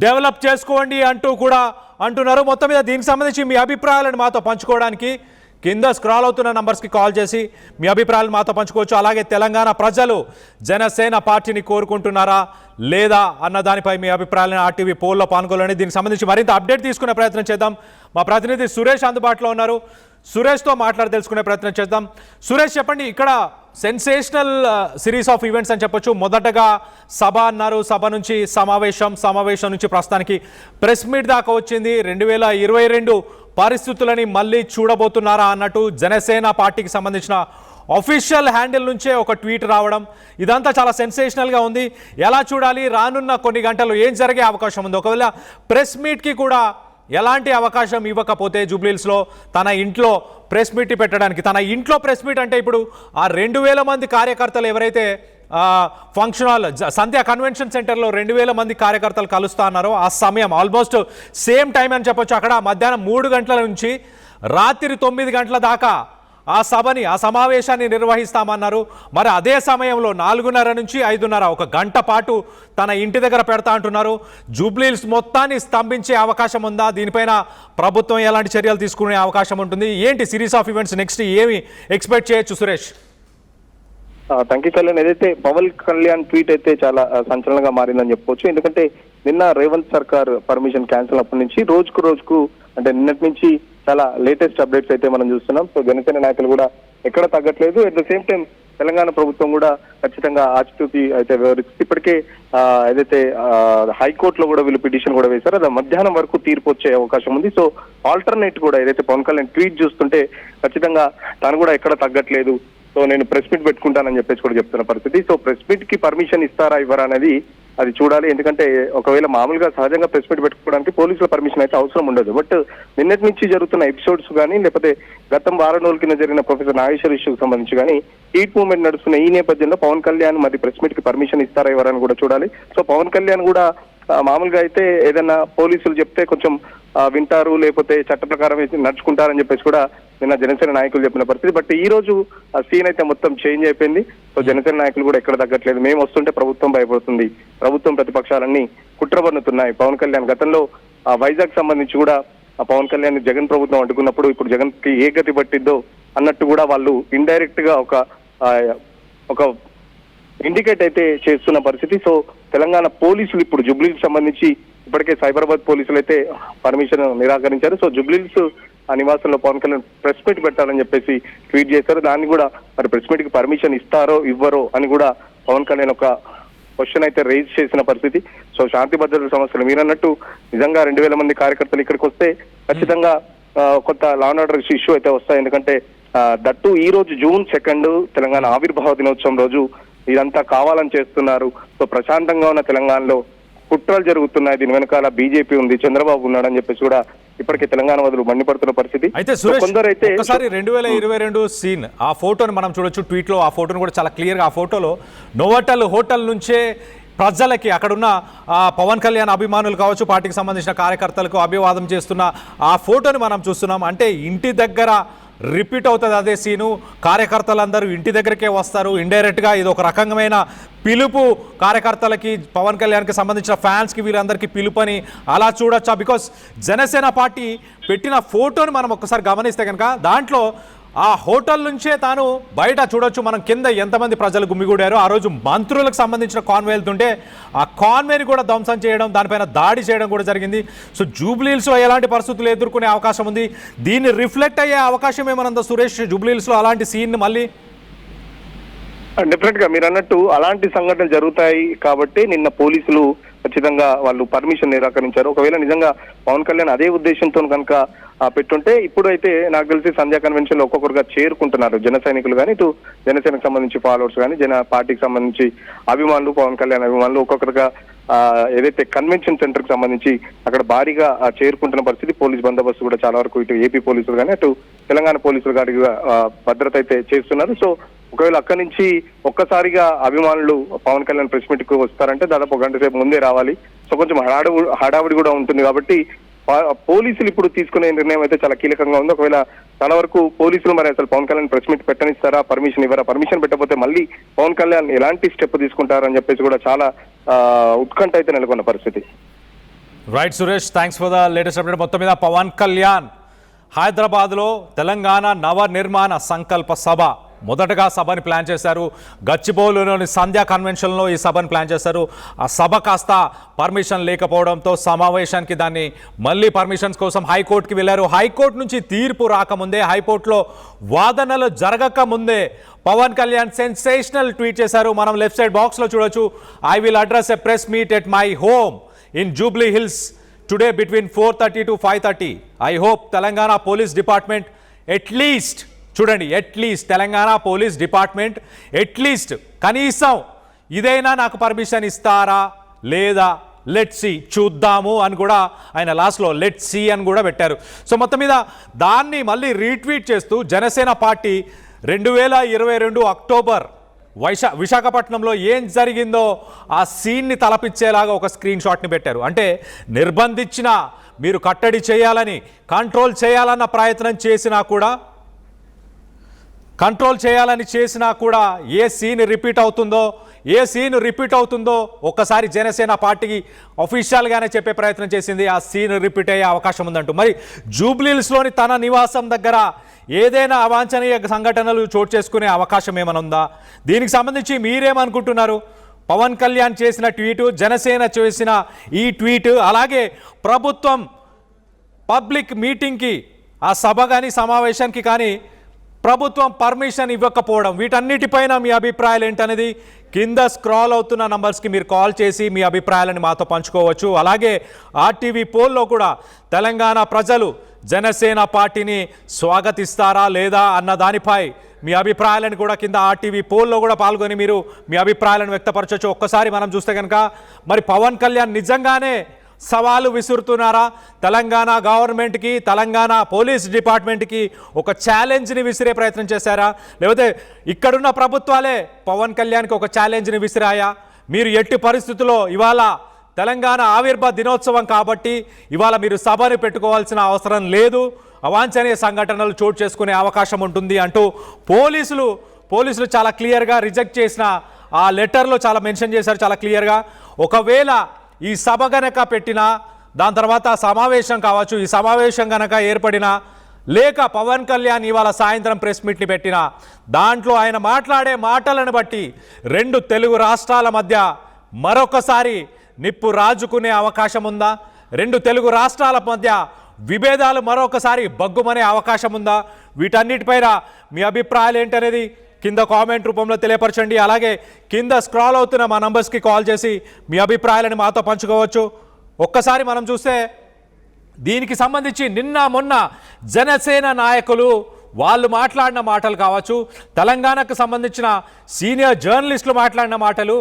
Develop చేసుకోండి అంటూ కూడా అంటున్నారు. మొత్తం మీద దీనికి సంబంధించి మీ అభిప్రాయాలను మాతో పంచుకోవడానికి కింద స్క్రాల్ అవుతున్న నంబర్స్కి కాల్ చేసి మీ అభిప్రాయాలు మాతో పంచుకోవచ్చు. అలాగే తెలంగాణ ప్రజలు జనసేన పార్టీని కోరుకుంటున్నారా లేదా అన్న దానిపై మీ అభిప్రాయాలను ఆర్టీవీ పోల్లో పాల్గొనాలని దీనికి సంబంధించి మరింత అప్డేట్ తీసుకునే ప్రయత్నం చేద్దాం. మా ప్రతినిధి సురేష్ అందుబాటులో ఉన్నారు. సురేష్తో మాట్లాడి తెలుసుకునే ప్రయత్నం చేద్దాం. సురేష్, చెప్పండి, ఇక్కడ సెన్సేషనల్ సిరీస్ ఆఫ్ ఈవెంట్స్ అని చెప్పొచ్చు. మొదటగా సభ అన్నారు, సభ నుంచి సమావేశం నుంచి ప్రస్తుతానికి ప్రెస్ మీట్ దాకా వచ్చింది. 2022 పరిస్థితులని మళ్ళీ చూడబోతున్నారా అన్నట్టు జనసేన పార్టీకి సంబంధించిన అఫీషియల్ హ్యాండిల్ నుంచే ఒక ట్వీట్ రావడం, ఇదంతా చాలా సెన్సేషనల్గా ఉంది. ఎలా చూడాలి? రానున్న కొన్ని గంటలు ఏం జరిగే అవకాశం ఉంది? ఒకవేళ ప్రెస్ మీట్కి కూడా ఎలాంటి అవకాశం ఇవ్వకపోతే జూబ్లీహిల్స్లో తన ఇంట్లో ప్రెస్ మీట్ పెట్టడానికి, తన ఇంట్లో ప్రెస్ మీట్ అంటే ఇప్పుడు ఆ 2000 మంది కార్యకర్తలు ఎవరైతే ఫంక్షన్ హాల్ సంధ్యా కన్వెన్షన్ సెంటర్లో 2000 మంది కార్యకర్తలు కలుస్తా అన్నారో ఆ సమయం ఆల్మోస్ట్ సేమ్ టైం అని చెప్పొచ్చు. అక్కడ మధ్యాహ్నం 3 గంటల నుంచి రాత్రి 9 గంటల దాకా ఆ సమావేశాన్ని నిర్వహిస్తామన్నారు. మరి అదే సమయంలో 4:30 నుంచి 5:30 ఒక గంట పాటు తన ఇంటి దగ్గర పెడతా అంటున్నారు. జూబ్లీహిల్స్ మొత్తాన్ని స్తంభించే అవకాశం ఉందా? దీనిపైన ప్రభుత్వం ఎలాంటి చర్యలు తీసుకునే అవకాశం ఉంటుంది? ఏంటి సిరీస్ ఆఫ్ ఈవెంట్స్ నెక్స్ట్ ఏమి ఎక్స్పెక్ట్ చేయొచ్చు సురేష్? Thank you Kalyan. ఏదైతే పవన్ కళ్యాణ్ ట్వీట్ అయితే చాలా సంచలనంగా మారిందని చెప్పుకోవచ్చు. ఎందుకంటే నిన్న రేవంత్ సర్కార్ పర్మిషన్ క్యాన్సిల్ అప్పటి నుంచి రోజుకు అంటే నిన్నటి నుంచి చాలా లేటెస్ట్ అప్డేట్స్ అయితే మనం చూస్తున్నాం. సో జనసేన నాయకులు కూడా ఎక్కడ తగ్గట్లేదు. At the same time Telangana ప్రభుత్వం కూడా ఖచ్చితంగా ఆచితూచి అయితే వివరిస్తుంది. ఇప్పటికే ఏదైతే హైకోర్టులో కూడా వీళ్ళు పిటిషన్ కూడా వేశారు, అది మధ్యాహ్నం వరకు తీర్పు వచ్చే అవకాశం ఉంది. సో ఆల్టర్నేట్ కూడా ఏదైతే పవన్ కళ్యాణ్ ట్వీట్ చూస్తుంటే ఖచ్చితంగా తను కూడా ఎక్కడ తగ్గట్లేదు, సో నేను ప్రెస్ మీట్ పెట్టుకుంటానని చెప్పేసి కూడా చెప్తున్న పరిస్థితి. సో ప్రెస్ మీట్ కి పర్మిషన్ ఇస్తారా ఇవ్వరా అనేది అది చూడాలి. ఎందుకంటే ఒకవేళ మామూలుగా సహజంగా ప్రెస్ మీట్ పెట్టుకోవడానికి పోలీసుల పర్మిషన్ అయితే అవసరం ఉండదు. బట్ నిన్నటి నుంచి జరుగుతున్న ఎపిసోడ్స్ కానీ లేకపోతే గతం వారం రోజుల కింద జరిగిన ప్రొఫెసర్ నాగేశ్వర్ ఇష్యూకి సంబంధించి కానీ హీట్ మూవ్మెంట్ నడుస్తున్న ఈ నేపథ్యంలో పవన్ కళ్యాణ్ మరి ప్రెస్ మీట్ కి పర్మిషన్ ఇస్తారా ఇవ్వరని కూడా చూడాలి. సో పవన్ కళ్యాణ్ కూడా మామూలుగా అయితే ఏదైనా పోలీసులు చెప్తే కొంచెం వింటారు, లేకపోతే చట్ట ప్రకారం నడుచుకుంటారని చెప్పేసి కూడా నిన్న జనసేన నాయకులు చెప్పిన పరిస్థితి. బట్ ఈ రోజు ఆ సీన్ అయితే మొత్తం చేంజ్ అయిపోయింది. సో జనసేన నాయకులు కూడా ఎక్కడ తగ్గట్లేదు. మేము వస్తుంటే ప్రభుత్వం భయపడుతుంది, ప్రభుత్వం ప్రతిపక్షాలన్నీ కుట్రబన్నుతున్నాయి. పవన్ కళ్యాణ్ గతంలో వైజాగ్ సంబంధించి కూడా పవన్ కళ్యాణ్ జగన్ ప్రభుత్వం అడ్డుకున్నప్పుడు ఇప్పుడు జగన్ కి ఏ గతి పట్టిద్దో అన్నట్టు కూడా వాళ్ళు ఇండైరెక్ట్ గా ఒక ఇండికేట్ అయితే చేస్తున్న పరిస్థితి. సో తెలంగాణ పోలీసులు ఇప్పుడు జూబ్లీహిల్స్ సంబంధించి ఇప్పటికే సైబరాబాద్ పోలీసులు అయితే పర్మిషన్ నిరాకరించారు. సో జూబ్లీహిల్స్ ఆ నివాసంలో పవన్ కళ్యాణ్ ప్రెస్ మీట్ పెట్టాలని చెప్పేసి ట్వీట్ చేశారు. దాన్ని కూడా మరి ప్రెస్ మీట్ కి పర్మిషన్ ఇస్తారో ఇవ్వరో అని కూడా పవన్ కళ్యాణ్ ఒక క్వశ్చన్ అయితే రేజ్ చేసిన పరిస్థితి. సో శాంతి భద్రతల సమస్యలు మీరన్నట్టు నిజంగా 2000 మంది కార్యకర్తలు ఇక్కడికి వస్తే ఖచ్చితంగా కొత్త లా అండ్ ఆర్డర్ ఇష్యూ అయితే వస్తాయి. ఎందుకంటే దట్టు ఈ రోజు June 2 తెలంగాణ ఆవిర్భావ దినోత్సవం రోజు ఇదంతా కావాలని చేస్తున్నారు. సో ప్రశాంతంగా ఉన్న తెలంగాణలో కుట్రలు జరుగుతున్నాయి, దీని వెనకాల బీజేపీ ఉంది, చంద్రబాబు ఉన్నాడని చెప్పేసి కూడా ఇప్పటికే తెలంగాణ వదులు మండిపడుతున్న పరిస్థితి. అయితే కొందరైతే ఒకసారి 2022 సీన్ ఆ ఫోటోని మనం చూడొచ్చు ట్వీట్ లో. ఆ ఫోటోను కూడా చాలా క్లియర్ గా ఆ ఫోటోలో నోవోటల్ హోటల్ నుంచే ప్రజలకి అక్కడున్న పవన్ కళ్యాణ్ అభిమానులు కావచ్చు, పార్టీకి సంబంధించిన కార్యకర్తలకు అభివాదం చేస్తున్న ఆ ఫోటోని మనం చూస్తున్నాం. అంటే ఇంటి దగ్గర రిపీట్ అవుతుంది అదే సీను. కార్యకర్తలందరూ ఇంటి దగ్గరికే వస్తారు. ఇండైరెక్ట్గా ఇది ఒక రకమైన పిలుపు కార్యకర్తలకి, పవన్ కళ్యాణ్కి సంబంధించిన ఫ్యాన్స్కి, వీళ్ళందరికీ పిలుపని అలా చూడొచ్చా? బికాస్ జనసేన పార్టీ పెట్టిన ఫోటోని మనం ఒక్కసారి గమనిస్తే కనుక దాంట్లో ఆ హోటల్ నుంచే తాను బయట చూడొచ్చు. మనం కింద ఎంతమంది ప్రజలు గుమిగూడారో. ఆ రోజు మంత్రులకు సంబంధించిన కాన్వే వెళ్తుంటే ఆ కాన్వేని కూడా ధ్వంసం చేయడం, దానిపైన దాడి చేయడం కూడా జరిగింది. సో జూబ్లీహిల్స్లో ఎలాంటి పరిస్థితులు ఎదుర్కొనే అవకాశం ఉంది? దీన్ని రిఫ్లెక్ట్ అయ్యే అవకాశం ఏమన్నా సురేష్ జూబ్లీహిల్స్లో అలాంటి సీన్ మళ్ళీ? డెఫినెట్ గా మీరు అన్నట్టు అలాంటి సంఘటనలు జరుగుతాయి కాబట్టి నిన్న పోలీసులు ఖచ్చితంగా వాళ్ళు పర్మిషన్ నిరాకరించారు. ఒకవేళ నిజంగా పవన్ కళ్యాణ్ అదే ఉద్దేశంతో కనుక పెట్టుంటే ఇప్పుడు అయితే నాకు తెలిసి సంధ్యా కన్వెన్షన్ లో ఒక్కొక్కరుగా చేరుకుంటున్నారు జన సైనికులు కానీ, ఇటు జనసేనకు సంబంధించి ఫాలోవర్స్ కానీ, జన పార్టీకి సంబంధించి అభిమానులు, పవన్ కళ్యాణ్ అభిమానులు ఒక్కొక్కరుగా ఏదైతే కన్వెన్షన్ సెంటర్ కి సంబంధించి అక్కడ భారీగా చేరుకుంటున్న పరిస్థితి. పోలీస్ బందోబస్తు కూడా చాలా వరకు ఇటు ఏపీ పోలీసులు కానీ అటు తెలంగాణ పోలీసులు కానీ భద్రత అయితే చేస్తున్నారు. సో ఒకవేళ అక్కడి నుంచి ఒక్కసారిగా అభిమానులు పవన్ కళ్యాణ్ ప్రెస్ మీట్ కు వస్తారంటే దాదాపు 1 గంట సేపు ముందే రావాలి. సో కొంచెం హడావిడి కూడా ఉంటుంది కాబట్టి పోలీసులు ఇప్పుడు తీసుకునే నిర్ణయం అయితే చాలా కీలకంగా ఉంది. ఒకవేళ చాలా వరకు పోలీసులు మరి అసలు పవన్ కళ్యాణ్ ప్రెస్ మీట్ పెట్టనిస్తారా, పర్మిషన్ ఇవ్వరా, పర్మిషన్ పెట్టకపోతే మళ్ళీ పవన్ కళ్యాణ్ ఎలాంటి స్టెప్ తీసుకుంటారని చెప్పేసి కూడా చాలా ఉత్కంఠ అయితే నెలకొన్న పరిస్థితి. Right Suresh, thanks for the latest update. మొత్తం మీద పవన్ కళ్యాణ్ హైదరాబాద్లో తెలంగాణ నవనిర్మాణ సంకల్ప సభ మొదటగా సభని ప్లాన్ చేశారు. గచ్చిబౌలిలోని సంధ్యా కన్వెన్షన్లో ఈ సభను ప్లాన్ చేశారు. ఆ సభ కాస్త పర్మిషన్ లేకపోవడంతో సమావేశానికి దాన్ని మళ్ళీ పర్మిషన్స్ కోసం హైకోర్టుకి వెళ్ళారు. హైకోర్టు నుంచి తీర్పు రాకముందే, హైకోర్టులో వాదనలు జరగక ముందే పవన్ కళ్యాణ్ సెన్సేషనల్ ట్వీట్ చేశారు. మనం లెఫ్ట్ సైడ్ బాక్స్లో చూడొచ్చు. I will address a press meet at my home in Jubilee Hills today between 4:30 to 5:30. I hope Telangana police department at least, చూడండి, at least Telangana police department at least కనీసం ఇదైనా నాకు పర్మిషన్ ఇస్తారా లేదా, లెట్ సి, చూద్దాము అని కూడా ఆయన లాస్ట్లో లెట్ సి అని కూడా పెట్టారు. సో మొత్తం మీద దాన్ని మళ్ళీ రీట్వీట్ చేస్తూ జనసేన పార్టీ 2022 అక్టోబర్ విశాఖపట్నంలో ఏం జరిగిందో ఆ సీన్ని తలపించేలాగా ఒక స్క్రీన్ షాట్ని పెట్టారు. అంటే నిర్బంధించిన, మీరు కట్టడి చేయాలని, కంట్రోల్ చేయాలన్న ప్రయత్నం చేసినా కూడా, కంట్రోల్ చేయాలని చేసినా కూడా ఏ సీన్ రిపీట్ అవుతుందో ఒక్కసారి జనసేన పార్టీకి అఫీషియల్గానే చెప్పే ప్రయత్నం చేసింది. ఆ సీన్ రిపీట్ అయ్యే అవకాశం ఉందంటూ. మరి జూబ్లీహిల్స్లోని తన నివాసం దగ్గర ఏదైనా అవాంఛనీయ సంఘటనలు చోటు చేసుకునే అవకాశం ఏమైనా ఉందా? దీనికి సంబంధించి మీరేమనుకుంటున్నారు? పవన్ కళ్యాణ్ చేసిన ట్వీటు, జనసేన చేసిన ఈ ట్వీట్, అలాగే ప్రభుత్వం పబ్లిక్ మీటింగ్కి, ఆ సభ కానీ సమావేశానికి కానీ ప్రభుత్వం పర్మిషన్ ఇవ్వకపోవడం, వీటన్నిటిపైన మీ అభిప్రాయాలు ఏంటనేది కింద స్క్రాల్ అవుతున్న నంబర్స్కి మీరు కాల్ చేసి మీ అభిప్రాయాలను మాతో పంచుకోవచ్చు. అలాగే ఆర్టీవీ పోల్లో కూడా తెలంగాణ ప్రజలు జనసేన పార్టీని స్వాగతిస్తారా లేదా అన్న దానిపై మీ అభిప్రాయాలను కూడా కింద ఆర్టీవీ పోల్లో కూడా పాల్గొని మీరు మీ అభిప్రాయాలను వ్యక్తపరచవచ్చు. ఒక్కసారి మనం చూస్తే కనుక మరి పవన్ కళ్యాణ్ నిజంగానే సవాలు విసురుతున్నారా? తెలంగాణ గవర్నమెంట్కి, తెలంగాణ పోలీస్ డిపార్ట్మెంట్కి ఒక ఛాలెంజ్ని విసిరే ప్రయత్నం చేశారా? లేకపోతే ఇక్కడున్న ప్రభుత్వాలే పవన్ కళ్యాణ్కి ఒక ఛాలెంజ్ని విసిరాయా? మీరు ఎట్టి పరిస్థితుల్లో ఇవాళ తెలంగాణ ఆవిర్భావ దినోత్సవం కాబట్టి ఇవాళ మీరు సభని పెట్టుకోవాల్సిన అవసరం లేదు, అవాంఛనీయ సంఘటనలు చోటు చేసుకునే అవకాశం ఉంటుంది అంటూ పోలీసులు చాలా క్లియర్గా రిజెక్ట్ చేసిన ఆ లెటర్లో చాలా మెన్షన్ చేశారు చాలా క్లియర్గా. ఒకవేళ ఈ సభ గనక పెట్టినా, దాని తర్వాత సమావేశం కావచ్చు, ఈ సమావేశం గనక ఏర్పడినా, లేక పవన్ కళ్యాణ్ ఇవాళ సాయంత్రం ప్రెస్ మీట్ని పెట్టినా, దాంట్లో ఆయన మాట్లాడే మాటలను బట్టి 2 తెలుగు రాష్ట్రాల మధ్య మరొకసారి నిప్పు రాజుకునే అవకాశం ఉందా? 2 తెలుగు రాష్ట్రాల మధ్య విభేదాలు మరొకసారి బగ్గుమనే అవకాశం ఉందా? వీటన్నిటిపైన మీ అభిప్రాయాలు ఏంటనేది కింద కామెంట్ రూపంలో తెలియపరచండి. అలాగే కింద స్క్రాల్ అవుతున్న మా నంబర్స్కి కాల్ చేసి మీ అభిప్రాయాలను మాతో పంచుకోవచ్చు. ఒక్కసారి మనం చూస్తే దీనికి సంబంధించి నిన్న మొన్న జనసేన నాయకులు వాళ్ళు మాట్లాడిన మాటలు కావచ్చు, తెలంగాణకు సంబంధించిన సీనియర్ జర్నలిస్టులు మాట్లాడిన మాటలు,